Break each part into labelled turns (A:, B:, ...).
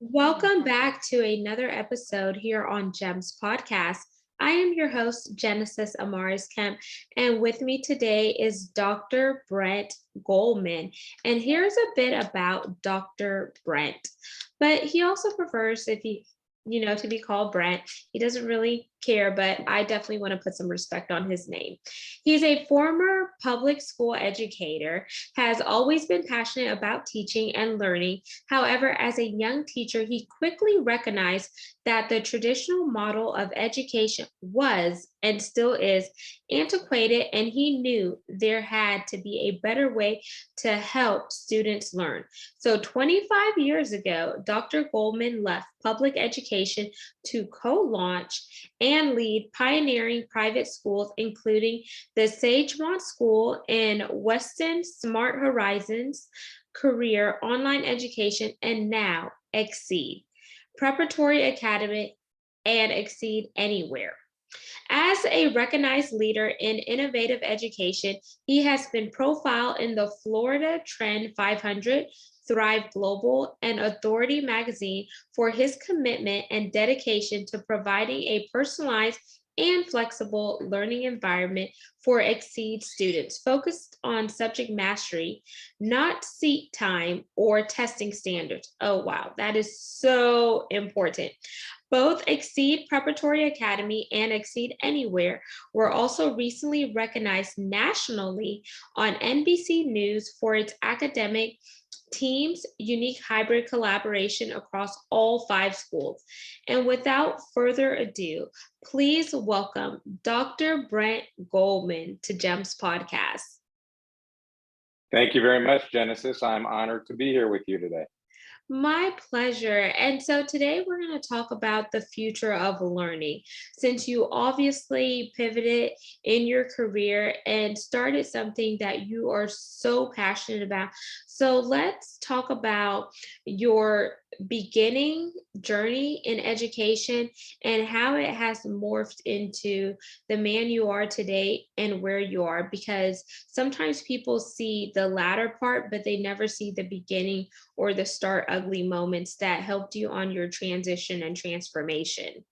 A: Welcome back to another episode here on GEMS Podcast. I am your host, Genesis Amaris Kemp, and with me today is Dr. Brent Goldman. And here's a bit about Dr. Brent. But he also prefers if he to be called Brent. He doesn't really care, but I definitely want to put some respect on his name. He's a former public school educator, has always been passionate about teaching and learning. However, as a young teacher, he quickly recognized that the traditional model of education was and still is antiquated, and he knew there had to be a better way to help students learn. So 25 years ago, Dr. Goldman left public education to co-launch and lead pioneering private schools, including the Sagemont School in Weston, Smart Horizons, Career Online Education, and now Xceed, Preparatory Academy, and Xceed Anywhere. As a recognized leader in innovative education, he has been profiled in the Florida Trend 500, Thrive Global, and Authority magazine for his commitment and dedication to providing a personalized and flexible learning environment for Xceed students, focused on subject mastery, not seat time or testing standards. Oh, wow, that is so important. Both Xceed Preparatory Academy and Xceed Anywhere were also recently recognized nationally on NBC News for its academic teams' unique hybrid collaboration across all 5 schools. And without further ado, please welcome Dr. Brent Goldman to GEMS Podcast.
B: Thank you very much, Genesis. I'm honored to be here with you today.
A: My pleasure. And so today we're going to talk about the future of learning. Since you obviously pivoted in your career and started something that you are so passionate about. So let's talk about your beginning journey in education and how it has morphed into the man you are today and where you are, because sometimes people see the latter part, but they never see the beginning or the start ugly moments that helped you on your transition and transformation.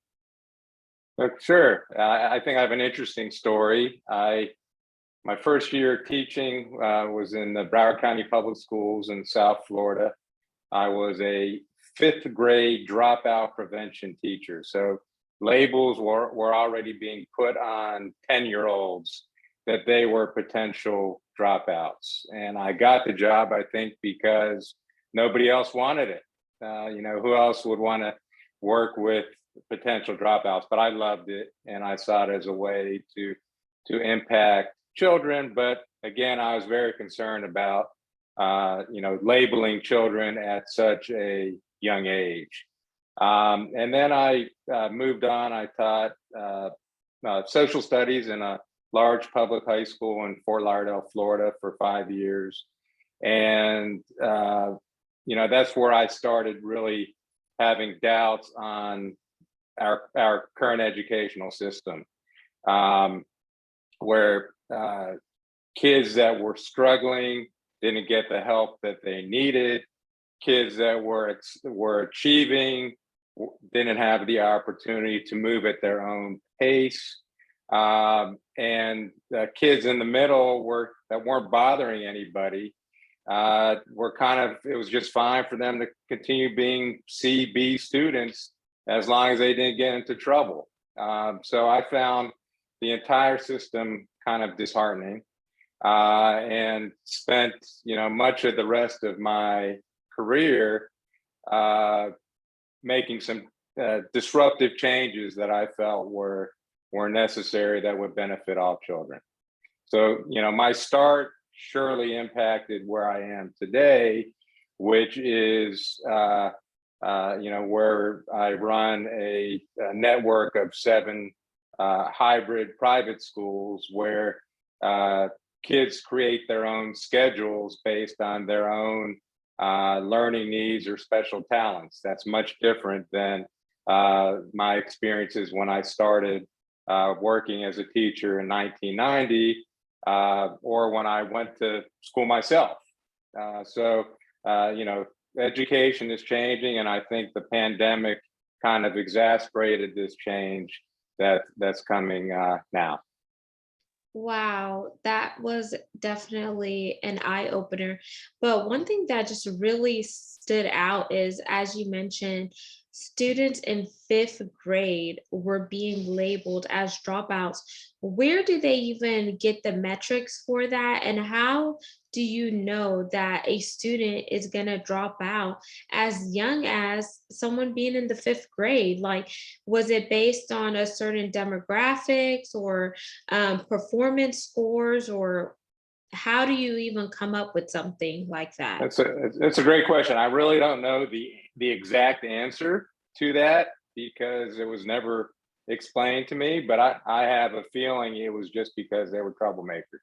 B: Sure. I think I have an interesting story. My first year teaching was in the Broward County Public Schools in South Florida. I was a 5th grade dropout prevention teacher. So labels were already being put on 10-year-olds that they were potential dropouts. And I got the job, I think, because nobody else wanted it. Who else would want to work with potential dropouts? But I loved it, and I saw it as a way to impact children. But again, I was very concerned about labeling children at such a young age. And then I moved on. I taught social studies in a large public high school in Fort Lauderdale, Florida for 5 years. And that's where I started really having doubts on our current educational system, where kids that were struggling didn't get the help that they needed. Kids that were achieving didn't have the opportunity to move at their own pace. And kids in the middle that weren't bothering anybody were it was just fine for them to continue being C, B students as long as they didn't get into trouble. So I found the entire system kind of disheartening, and spent much of the rest of my career making some disruptive changes that I felt were necessary that would benefit all children. So my start surely impacted where I am today, which is where I run a network of 7 hybrid private schools where kids create their own schedules based on their own learning needs or special talents. That's much different than my experiences when I started working as a teacher in 1990, or when I went to school myself. So education is changing, and I think the pandemic kind of exacerbated this change that's coming now.
A: Wow, that was definitely an eye opener. But one thing that just really stood out is, as you mentioned, students in fifth grade were being labeled as dropouts. Where do they even get the metrics for that? And how do you know that a student is going to drop out as young as someone being in the fifth grade? Like, was it based on a certain demographics or performance scores, or how do you even come up with something like that?
B: That's a great question. I really don't know the exact answer to that because it was never explained to me, but I have a feeling it was just because they were troublemakers.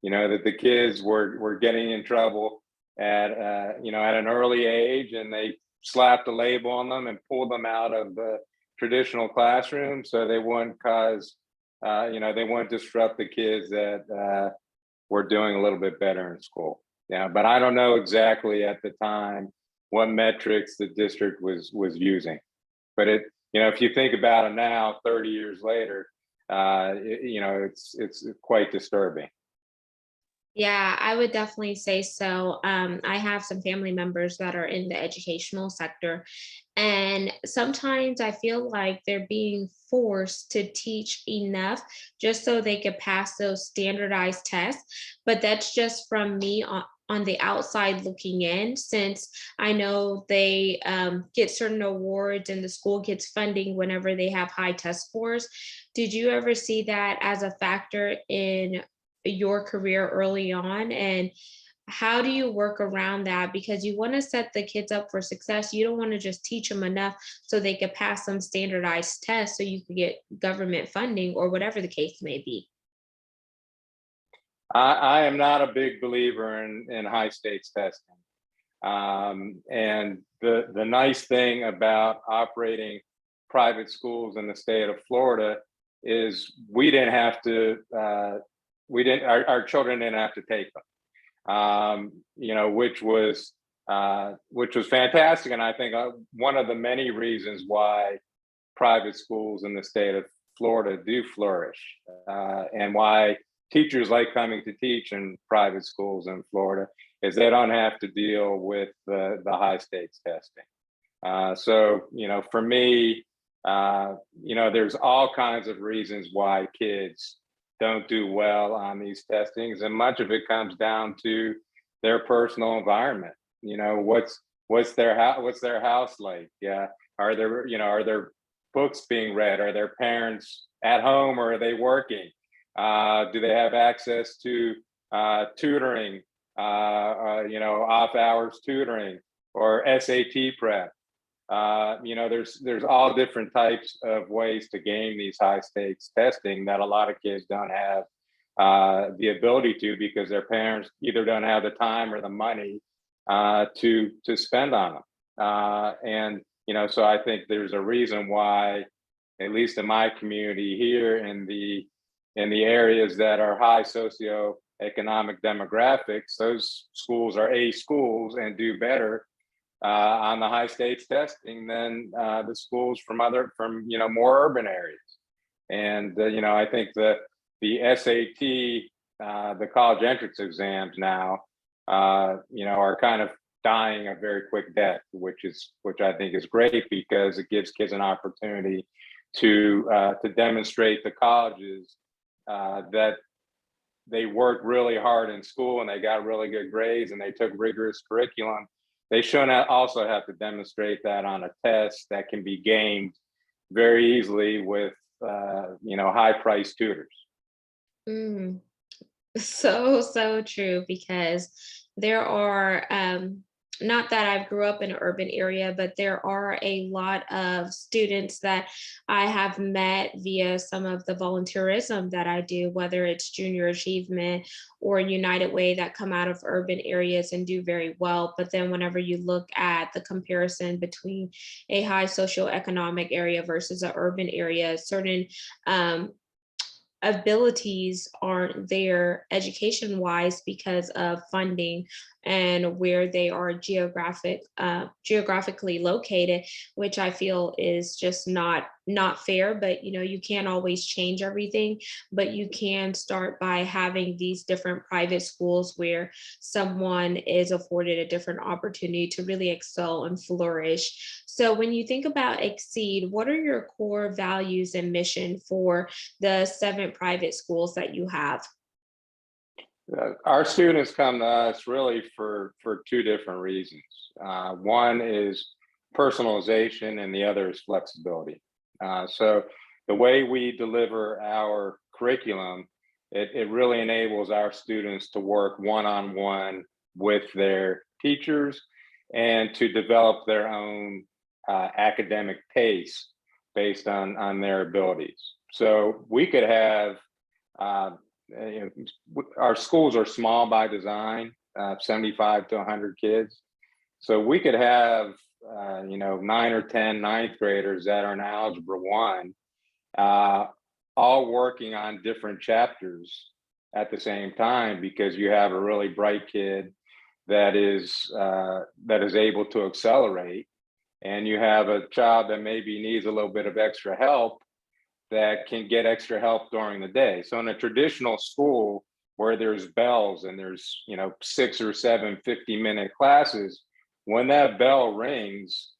B: That the kids were getting in trouble at at an early age, and they slapped a label on them and pulled them out of the traditional classroom so they wouldn't cause they wouldn't disrupt the kids that were doing a little bit better in school. Yeah, but I don't know exactly at the time what metrics the district was using. But if you think about it now, 30 years later, it's quite disturbing.
A: Yeah, I would definitely say so. I have some family members that are in the educational sector, and sometimes I feel like they're being forced to teach enough just so they could pass those standardized tests. But that's just from me on the outside looking in, since I know they get certain awards and the school gets funding whenever they have high test scores. Did you ever see that as a factor in your career early on? And how do you work around that? Because you want to set the kids up for success. You don't want to just teach them enough so they could pass some standardized tests so you could get government funding or whatever the case may be.
B: I am not a big believer in high stakes testing. And the nice thing about operating private schools in the state of Florida is we didn't have to, our children didn't have to take them, which was fantastic. And I think one of the many reasons why private schools in the state of Florida do flourish, and why teachers like coming to teach in private schools in Florida is they don't have to deal with the high stakes testing. For me, there's all kinds of reasons why kids don't do well on these testings, and much of it comes down to their personal environment. What's their house like? Yeah, are there books being read? Are their parents at home, or are they working? Do they have access to tutoring, off hours tutoring or SAT prep? There's all different types of ways to gain these high stakes testing that a lot of kids don't have the ability to, because their parents either don't have the time or the money to spend on them. So I think there's a reason why, at least in my community here in the areas that are high socioeconomic demographics, those schools are A schools and do better on the high stakes testing than the schools from more urban areas. And I think the SAT, the college entrance exams now, are kind of dying a very quick death, which I think is great, because it gives kids an opportunity to demonstrate to colleges that they worked really hard in school and they got really good grades and they took rigorous curriculum. They should also have to demonstrate that on a test that can be gained very easily with high-priced tutors.
A: So true, because there are not that I grew up in an urban area, but there are a lot of students that I have met via some of the volunteerism that I do, whether it's Junior Achievement or United Way, that come out of urban areas and do very well. But then whenever you look at the comparison between a high socioeconomic area versus an urban area, certain abilities aren't there education wise because of funding and where they are geographically located, which I feel is just not fair. But you can't always change everything, but you can start by having these different private schools where someone is afforded a different opportunity to really excel and flourish. So when you think about Exceed, what are your core values and mission for the 7 private schools that you have?
B: Our students come to us really for two different reasons. One is personalization, and the other is flexibility. So the way we deliver our curriculum, it really enables our students to work one-on-one with their teachers and to develop their own academic pace based on their abilities. So we could have our schools are small by design, 75 to 100 kids. So we could have, 9 or 10 ninth graders that are in Algebra 1, all working on different chapters at the same time, because you have a really bright kid that is able to accelerate, and you have a child that maybe needs a little bit of extra help that can get extra help during the day. So in a traditional school where there's bells and there's 6 or 7 50-minute classes, when that bell rings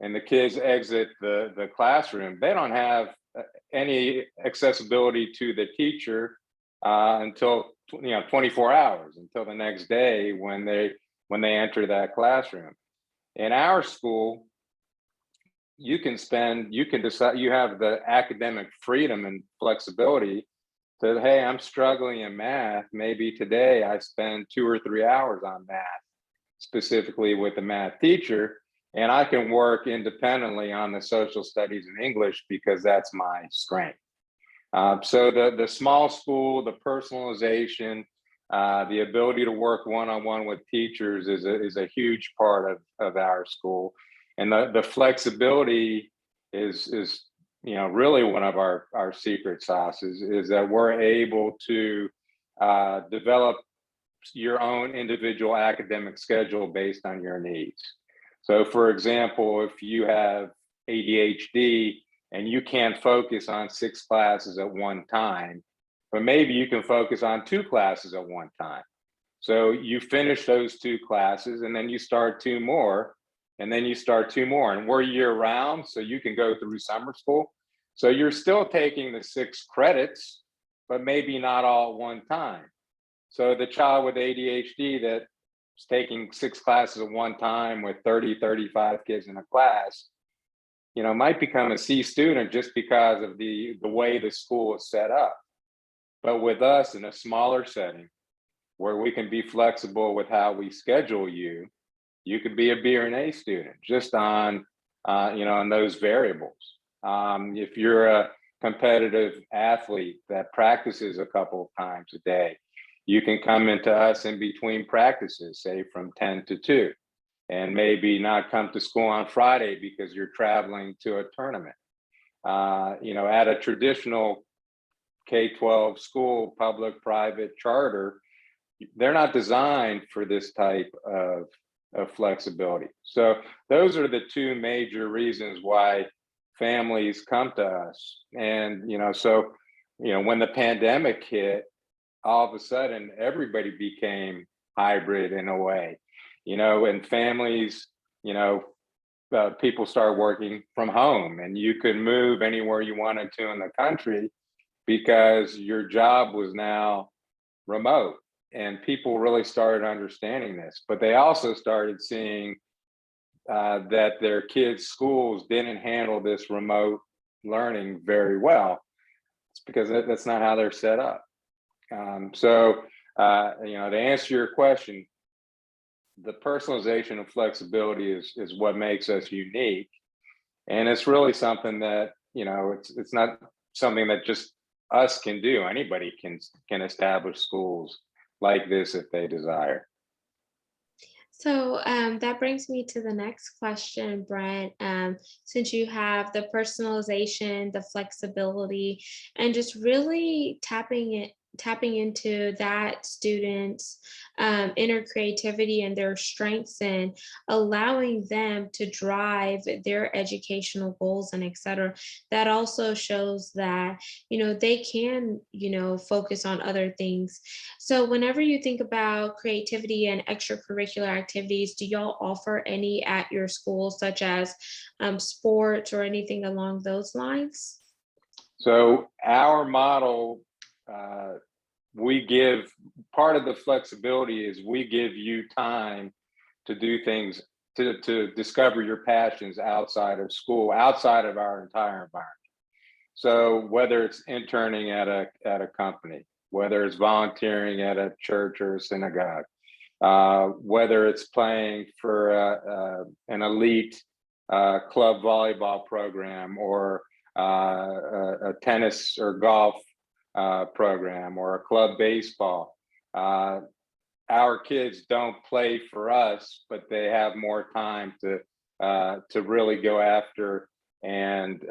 B: and the kids exit the classroom, they don't have any accessibility to the teacher until 24 hours, until the next day when they enter that classroom. In our school, you can decide, you have the academic freedom and flexibility to, hey, I'm struggling in math. Maybe today I spend 2 or 3 hours on math, specifically with the math teacher, and I can work independently on the social studies and English because that's my strength. So the small school, the personalization, the ability to work one-on-one with teachers is a huge part of our school. And the flexibility is really one of our secret sauces, is that we're able to develop your own individual academic schedule based on your needs. So for example, if you have ADHD and you can't focus on 6 classes at one time, but maybe you can focus on 2 classes at one time. So you finish those 2 classes and then you start 2 more, and then you start 2 more, and we're year round, so you can go through summer school. So you're still taking the 6 credits, but maybe not all at one time. So the child with ADHD that's taking 6 classes at one time with 30, 35 kids in a class, might become a C student just because of the way the school is set up. But with us in a smaller setting, where we can be flexible with how we schedule you, you could be a B or an A student just on, on those variables. If you're a competitive athlete that practices a couple of times a day, you can come into us in between practices, say from 10 to 2, and maybe not come to school on Friday because you're traveling to a tournament. At a traditional K-12 school, public, private, charter, they're not designed for this type of flexibility. So those are the 2 major reasons why families come to us. And when the pandemic hit, all of a sudden everybody became hybrid in a way, and families, people start working from home, and you could move anywhere you wanted to in the country because your job was now remote. And people really started understanding this, but they also started seeing that their kids' schools didn't handle this remote learning very well. It's because that's not how they're set up. To answer your question, the personalization and flexibility is what makes us unique, and it's really something that it's not something that just us can do. Anybody can establish schools like this if they desire.
A: So that brings me to the next question, Brent. Since you have the personalization, the flexibility, and just really tapping into that student's inner creativity and their strengths and allowing them to drive their educational goals and et cetera, that also shows that, they can, focus on other things. So whenever you think about creativity and extracurricular activities, do y'all offer any at your school, such as sports or anything along those lines?
B: So our model, uh, we give part of the flexibility is we give you time to do things to discover your passions outside of school, outside of our entire environment. So whether it's interning at a company, whether it's volunteering at a church or a synagogue, whether it's playing for an elite club volleyball program or a tennis or golf program or a club baseball. Our kids don't play for us, but they have more time to really go after and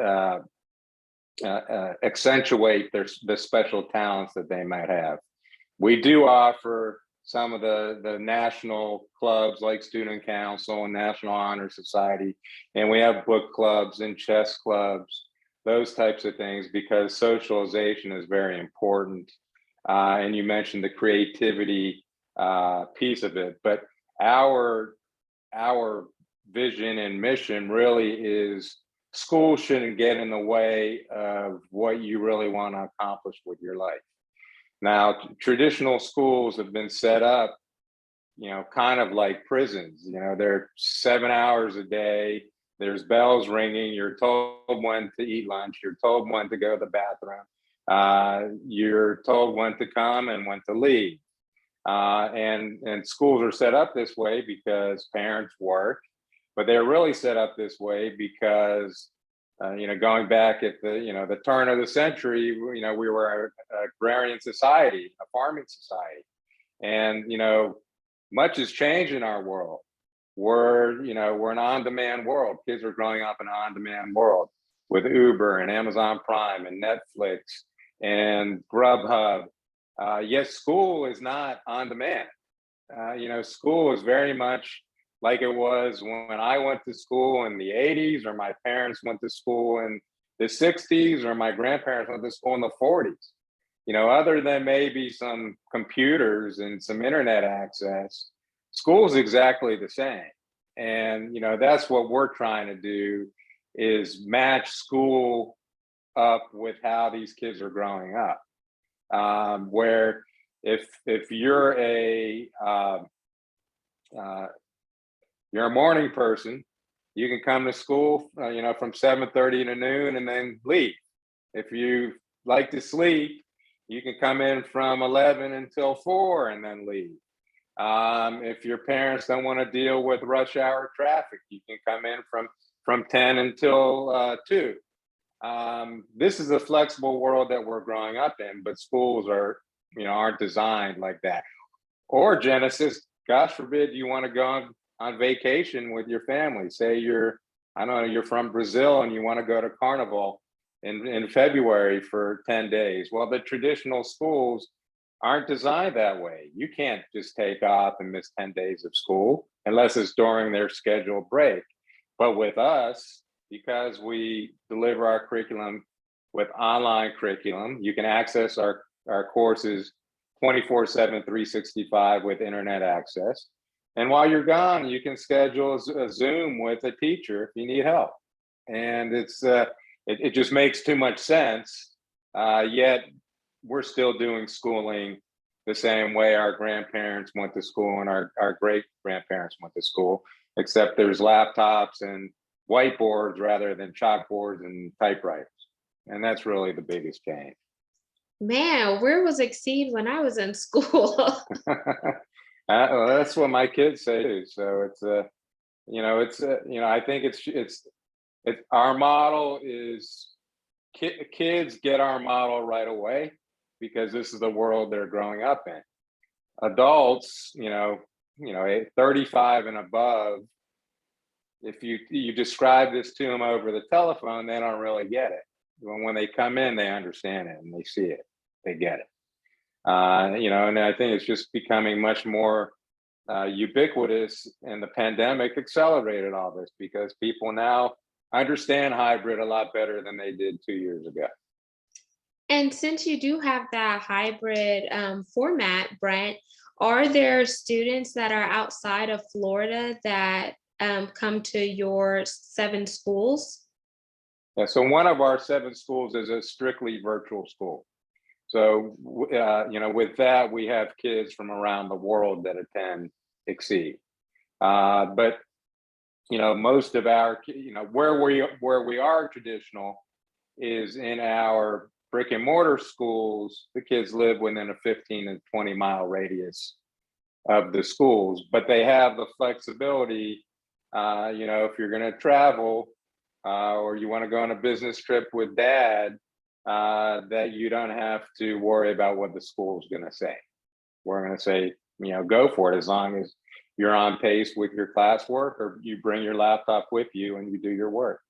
B: accentuate the special talents that they might have. We do offer some of the national clubs like Student Council and National Honor Society, and we have book clubs and chess clubs, those types of things, because socialization is very important. And you mentioned the creativity piece of it, but our vision and mission really is school shouldn't get in the way of what you really want to accomplish with your life. Now, traditional schools have been set up, kind of like prisons. They're 7 hours a day. There's bells ringing. You're told when to eat lunch. You're told when to go to the bathroom. You're told when to come and when to leave. And schools are set up this way because parents work, but they're really set up this way because going back at the turn of the century, we were an agrarian society, a farming society, and much has changed in our world. We're an on-demand world. Kids are growing up in an on-demand world with Uber and Amazon Prime and Netflix and Grubhub. Yet school is not on demand. School is very much like it was when I went to school in the 80s, or my parents went to school in the 60s, or my grandparents went to school in the 40s. Other than maybe some computers and some internet access, school is exactly the same. And, that's what we're trying to do, is match school up with how these kids are growing up. Where if you're a morning person, you can come to school, from 7:30 to noon and then leave. If you like to sleep, you can come in from 11 until 4 and then leave. If your parents don't want to deal with rush hour traffic, you can come in from 10 until 2. This is a flexible world that we're growing up in, but schools aren't designed like that. Or Genesis, gosh forbid, you want to go on vacation with your family. Say you're from Brazil and you want to go to Carnival in February for 10 days. Well, the traditional schools aren't designed that way. You can't just take off and miss 10 days of school unless it's during their scheduled break. But with us, because we deliver our curriculum with online curriculum, you can access our courses 24/7, 365 with internet access. And while you're gone, you can schedule a Zoom with a teacher if you need help. And it just makes too much sense. Yet we're still doing schooling the same way our grandparents went to school and our great grandparents went to school, except there's laptops and whiteboards rather than chalkboards and typewriters. And that's really the biggest change.
A: Man, where was Xceed when I was in school?
B: Well, that's what my kids say too. So I think it's our model is kids get our model right away because this is the world they're growing up in. Adults, a 35 and above, if you describe this to them over the telephone, they don't really get it. When they come in, they understand it and they see it, they get it. And I think it's just becoming much more ubiquitous, and the pandemic accelerated all this because people now understand hybrid a lot better than they did 2 years ago.
A: And since you do have that hybrid format, Brent, are there students that are outside of Florida that come to your 7 schools?
B: Yeah, so one of our 7 schools is a strictly virtual school. So, with that, we have kids from around the world that attend Xceed. But, most of our, where we are traditional is in our brick and mortar schools. The kids live within a 15 and 20 mile radius of the schools, but they have the flexibility, if you're going to travel or you want to go on a business trip with dad, that you don't have to worry about what the school is going to say. We're going to say, go for it as long as you're on pace with your classwork, or you bring your laptop with you and you do your work.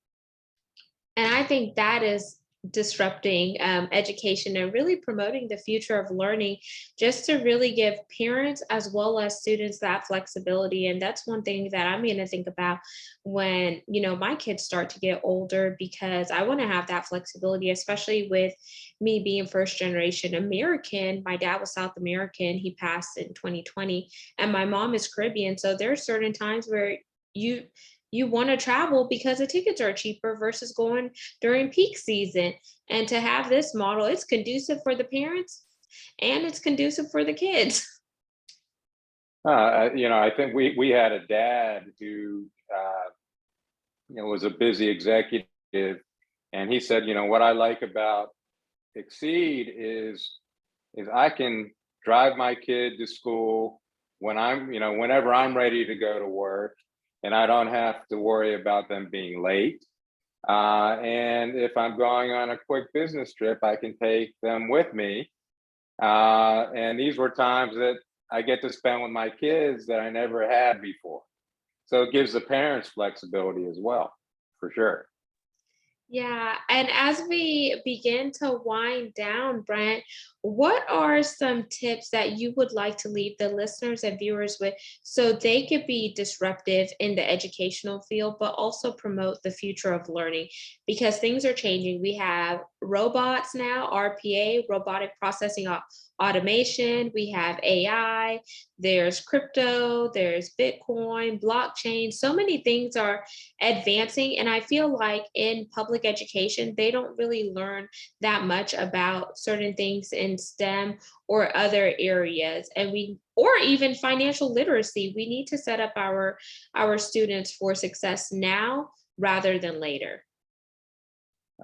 A: And I think that is disrupting education and really promoting the future of learning, just to really give parents as well as students that flexibility. And that's one thing that I'm going to think about when my kids start to get older, because I want to have that flexibility, especially with me being first generation American. My dad was South American, he passed in 2020, and my mom is Caribbean. So there are certain times where you want to travel because the tickets are cheaper versus going during peak season. And to have this model, it's conducive for the parents and it's conducive for the kids.
B: I think we had a dad who, was a busy executive, and he said, what I like about Xceed is I can drive my kid to school whenever I'm ready to go to work, and I don't have to worry about them being late. And if I'm going on a quick business trip, I can take them with me. And these were times that I get to spend with my kids that I never had before. So it gives the parents flexibility as well, for sure.
A: Yeah, and as we begin to wind down, Brent, what are some tips that you would like to leave the listeners and viewers with so they could be disruptive in the educational field, but also promote the future of learning? Because things are changing. We have robots now, RPA, robotic processing automation. We have AI, there's crypto, there's Bitcoin, blockchain. So many things are advancing. And I feel like in public education, they don't really learn that much about certain things in STEM or other areas. Or even financial literacy. We need to set up our students for success now rather than later.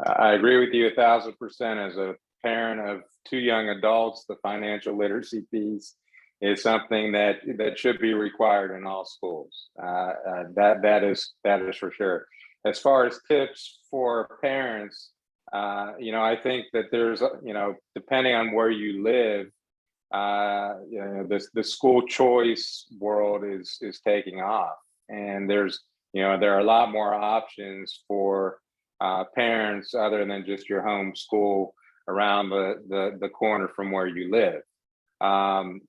B: I agree with you 1,000%. As a parent of 2 young adults, the financial literacy piece is something that should be required in all schools. That is for sure. As far as tips for parents, I think that there's, depending on where you live, the school choice world is taking off, and there are a lot more options for parents other than just your home school around the corner from where you live. And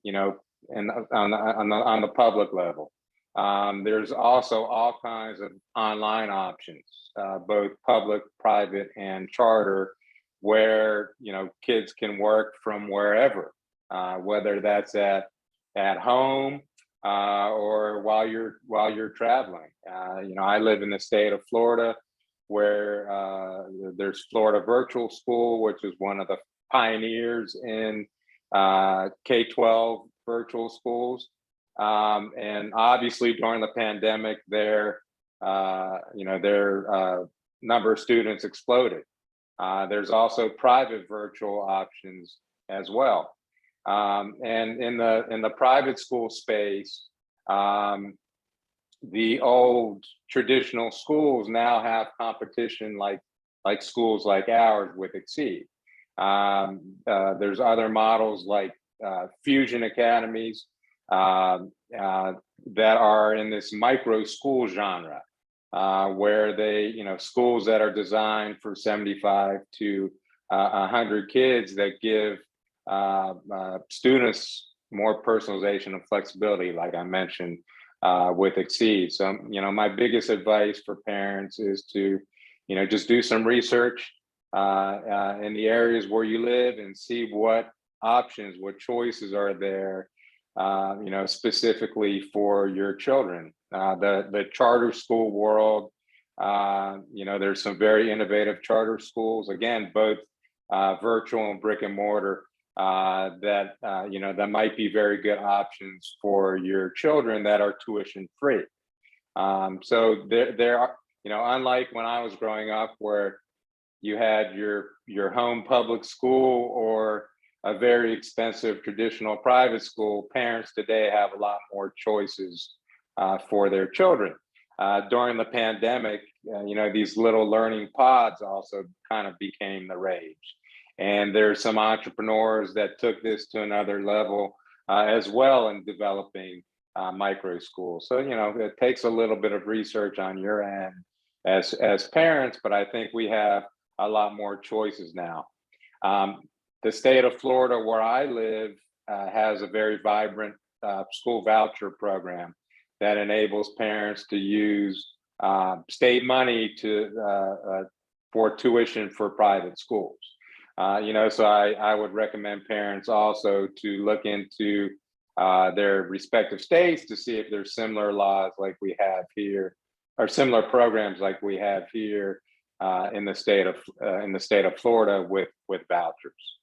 B: on the public level, there's also all kinds of online options, both public, private, and charter, where kids can work from wherever, whether that's at home or while you're traveling. I live in the state of Florida, where there's Florida Virtual School, which is one of the pioneers in K-12 virtual schools. And obviously during the pandemic, their number of students exploded. There's also private virtual options as well. And in the private school space, the old traditional schools now have competition like schools like ours with Xceed. There's other models like fusion academies. that are in this micro school genre, where they, schools that are designed for 75 to 100 kids that give students more personalization and flexibility, like I mentioned with Xceed. So, my biggest advice for parents is to, just do some research in the areas where you live and see what options, what choices are there, specifically for your children. The charter school world, there's some very innovative charter schools, again, both virtual and brick and mortar, that might be very good options for your children that are tuition free. So there are, unlike when I was growing up, where you had your home public school or a very expensive traditional private school, parents today have a lot more choices for their children. During the pandemic, these little learning pods also kind of became the rage. And there's some entrepreneurs that took this to another level as well in developing micro schools. So, it takes a little bit of research on your end as parents, but I think we have a lot more choices now. The state of Florida, where I live, has a very vibrant school voucher program that enables parents to use state money for tuition for private schools. So I would recommend parents also to look into their respective states to see if there's similar laws like we have here, or similar programs like we have here in the state of Florida with vouchers.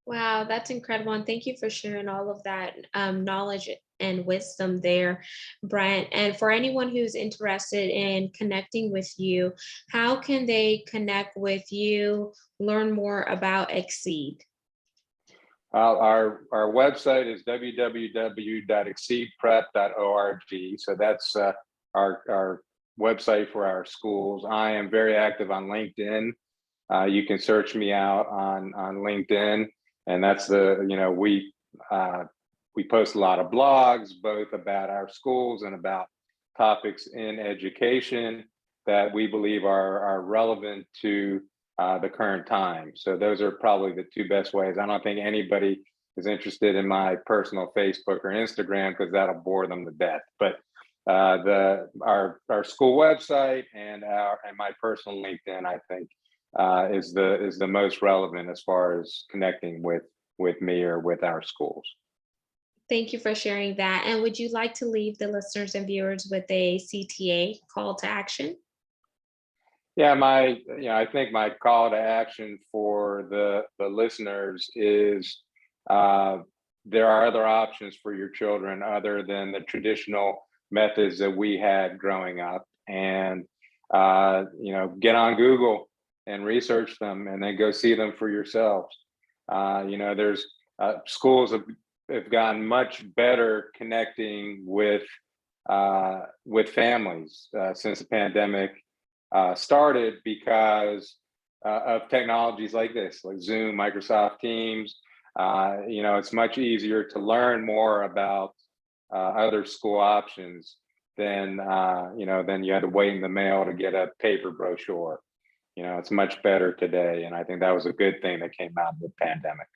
A: Wow, that's incredible. And thank you for sharing all of that knowledge and wisdom there, Brent. And for anyone who's interested in connecting with you, how can they connect with you, learn more about Xceed?
B: Our website is www.xceedprep.org. So that's our website for our schools. I am very active on LinkedIn. You can search me out on LinkedIn, and that's we post a lot of blogs, both about our schools and about topics in education that we believe are relevant to the current time. So those are probably the two best ways. I don't think anybody is interested in my personal Facebook or Instagram because that'll bore them to death. But our school website and my personal LinkedIn, I think, is the most relevant as far as connecting with me or with our schools.
A: Thank you for sharing that. And would you like to leave the listeners and viewers with a CTA call to action?
B: Yeah, I think my call to action for the listeners is there are other options for your children other than the traditional methods that we had growing up, and get on Google and research them, and then go see them for yourselves. There's schools have gotten much better connecting with families since the pandemic started because of technologies like this, like Zoom, Microsoft Teams. It's much easier to learn more about other school options than you had to wait in the mail to get a paper brochure. It's much better today, and I think that was a good thing that came out of the pandemic.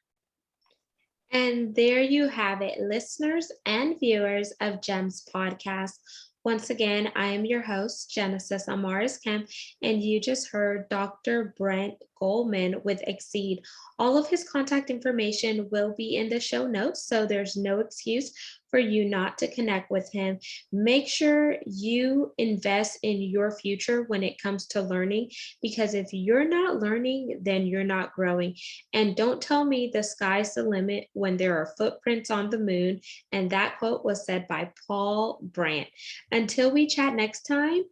A: And there you have it, listeners and viewers of GEMS podcast. Once again, I am your host, Genesis Amaris Kemp, and you just heard Dr. Brent Goldman with Xceed. All of his contact information will be in the show notes, so there's no excuse for you not to connect with him. Make sure you invest in your future when it comes to learning, because if you're not learning, then you're not growing. And don't tell me the sky's the limit when there are footprints on the moon. And that quote was said by Paul Brandt. Until we chat next time,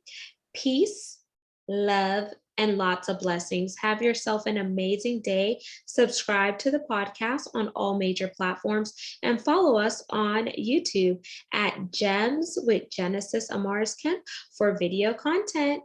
A: peace, love, and lots of blessings. Have yourself an amazing day. Subscribe to the podcast on all major platforms and follow us on YouTube at Gems with Genesis Amaris Kemp for video content.